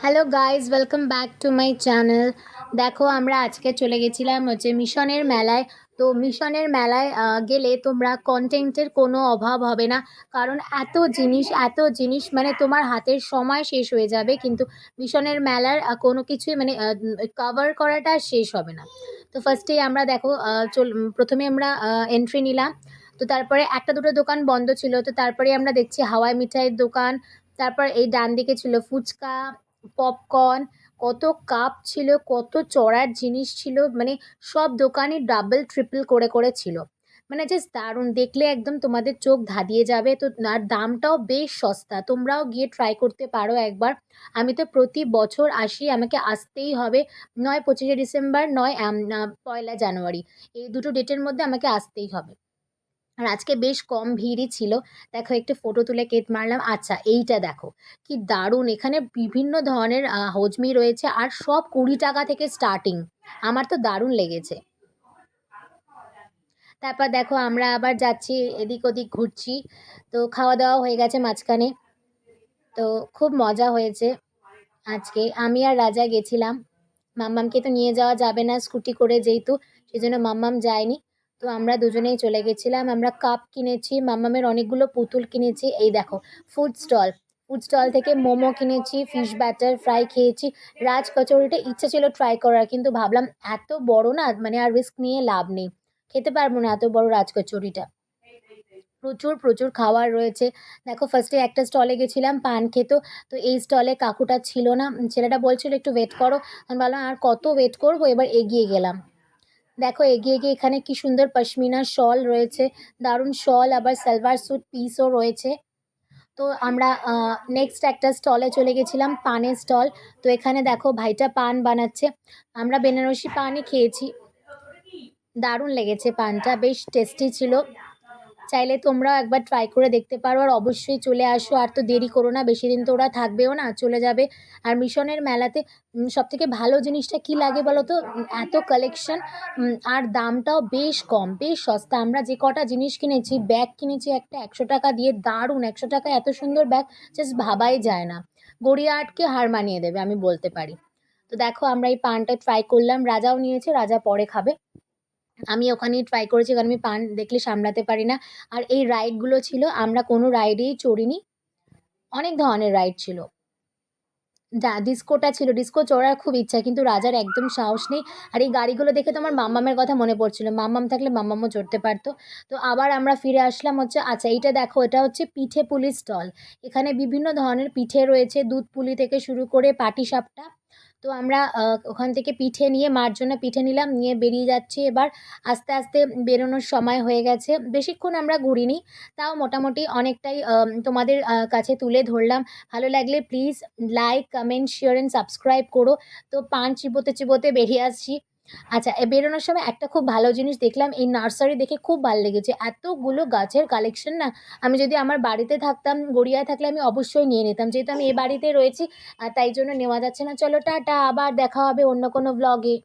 Hello guys, welcome back to my channel. দেখো, আমরা আজকে চলে গেছিলাম হচ্ছে মিশনের মেলায়। তো মিশনের মেলায় গেলে তোমরা কন্টেন্টের কোনো অভাব হবে না, কারণ এত জিনিস মানে তোমার হাতের সময় শেষ হয়ে যাবে, কিন্তু মিশনের মেলার কোনো কিছুই মানে কভার করাটা শেষ হবে না। তো ফার্স্টেই আমরা দেখো প্রথমে আমরা এন্ট্রি নিলাম। তো তারপরে একটা দুটো দোকান বন্ধ ছিল, তো তারপরে আমরা দেখছি হাওয়াই মিঠাইয়ের দোকান। তারপর এই ডান দিকে ছিল ফুচকা, পপকর্ন, কত কাপ ছিল, কত চড়ার জিনিস ছিল, মানে সব দোকানই ডাবল ট্রিপল করে ছিল। মানে জাস্ট দারুণ, দেখলে একদম তোমাদের চোখ ধাঁধিয়ে যাবে। তো আর দামটাও বেশ সস্তা, তোমরাও গিয়ে ট্রাই করতে পারো একবার। আমি তো প্রতি বছর আসি, আমাকে আসতেই হবে। নয় 25শে ডিসেম্বর, নয় পয়লা জানুয়ারি, এই দুটো ডেটের মধ্যে আমাকে আসতেই হবে। আর আজকে বেশ কম ভিড়ই ছিল। দেখো, একটু ফটো তুলে কেট মারলাম। আচ্ছা, এইটা দেখো কি দারুণ, এখানে বিভিন্ন ধরনের হজমি রয়েছে, আর সব 20 টাকা থেকে স্টার্টিং। আমার তো দারুণ লেগেছে। তারপর দেখো, আমরা আবার যাচ্ছি, এদিক ওদিক ঘুরছি। তো খাওয়া দাওয়া হয়ে গেছে মাঝখানে। তো খুব মজা হয়েছে। আজকে আমি আর রাজা গেছিলাম। মাম্মামকে তো নিয়ে যাওয়া যাবে না স্কুটি করে, যেহেতু সেই জন্য মাম্মাম যায়নি। তো আমরা দুজনেই চলে গেছিলাম। আমরা কাপ কিনেছি, মাম্মামের অনেকগুলো পুতুল কিনেছি। এই দেখো, ফুড স্টল থেকে মোমো কিনেছি, ফিশ ব্যাটার ফ্রাই খেয়েছি। রাজ কচুরিটা ইচ্ছা ছিল ট্রাই করার, কিন্তু ভাবলাম এত বড় না, মানে আর রিস্ক নিয়ে লাভ নেই, খেতে পারবো না এত বড় রাজ কচুরিটা। প্রচুর প্রচুর খাবার রয়েছে। দেখো, ফার্স্টে একটা স্টলে গেছিলাম পান খেতে। তো এই স্টলে কাকুটা ছিল না, ছেলেটা বলছিল একটু ওয়েট করো। আমি বললাম আর কত ওয়েট করবো, এবার এগিয়ে গেলাম। দেখো, এগিয়ে গিয়ে এখানে কি সুন্দর পশমিনা শল রয়েছে, দারুণ শল, আবার সালোয়ার স্যুট পিসও রয়েছে। তো আমরা নেক্সট একটা স্টলে চলে গেছিলাম, পানের স্টল। তো এখানে দেখো ভাইটা পান বানাচ্ছে। আমরা বেনারসি পানই খেয়েছি, দারুণ লেগেছে, পানটা বেশ টেস্টি ছিল। চাইলে তোমরাও একবার ট্রাই করে দেখতে পারো, আর অবশ্যই চলে আসো। আর তো দেরি করো না, বেশি দিন তো ওরা থাকবেও না, চলে যাবে। আর মিশনের মেলাতে সবথেকে ভালো জিনিসটা কি লাগে বলো তো? এত কালেকশন, আর দামটাও বেশ কম, বেশ সস্তা। আমরা যে কটা জিনিস কিনেছি, ব্যাগ কিনেছি একটা 100 টাকা দিয়ে, দারুণ, 100 টাকা এত সুন্দর ব্যাগ জাস্ট ভাবাই যায় না। গড়িয়াহাটকে হার মানিয়ে দেবে, আমি বলতে পারি। তো দেখো, আমরা এই পানটা ট্রাই করলাম, রাজাও নিয়েছে, রাজা পরে খাবে। আমি ওখানেই ট্রাই করেছি, কারণ আমি পান দেখলে সামলাতে পারি না। আর এই রাইডগুলো ছিল, আমরা কোনো রাইডেই চড়িনি, অনেক ধরনের রাইড ছিল। ডিস্কোটা ছিল, ডিস্কো চড়ার খুব ইচ্ছা, কিন্তু রাজার একদম সাহস নেই। আর এই গাড়িগুলো দেখে তো আমার মাম্মামের কথা মনে পড়ছিল, মাম্মাম থাকলে মাম্মামও চড়তে পারতো। তো আবার আমরা ফিরে আসলাম হচ্ছে, আচ্ছা এইটা দেখো, এটা হচ্ছে পিঠে পুলি স্টল। এখানে বিভিন্ন ধরনের পিঠে রয়েছে, দুধ পুলি থেকে শুরু করে পাটিসাপটা। তো আমরা ওখান থেকে পিঠে নিয়ে, মার জন্য পিঠে নিলাম, নিয়ে বেরিয়ে যাচ্ছি এবার। আস্তে আস্তে বেরোনোর সময় হয়ে গেছে, বেশিক্ষণ আমরা ঘুরিনি, তাও মোটামুটি অনেকটাই তোমাদের কাছে তুলে ধরলাম। ভালো লাগলে please like, comment, share and subscribe করো। তো পান চিবোতে চিবোতে বেরিয়ে আসছি। আচ্ছা, বেরোনোর সময় একটা খুব ভালো জিনিস দেখলাম, এই নার্সারি দেখে খুব ভালো লেগেছে, এতগুলো গাছের কালেকশন না। আমি যদি আমার বাড়িতে থাকতাম, গড়িয়ায় থাকলে আমি অবশ্যই নিয়ে নিতাম, যেহেতু আমি এ বাড়িতে রয়েছি, তাই জন্য নেওয়া যাচ্ছে না। চলো টাটা, আবার দেখা হবে অন্য কোনো ব্লগে।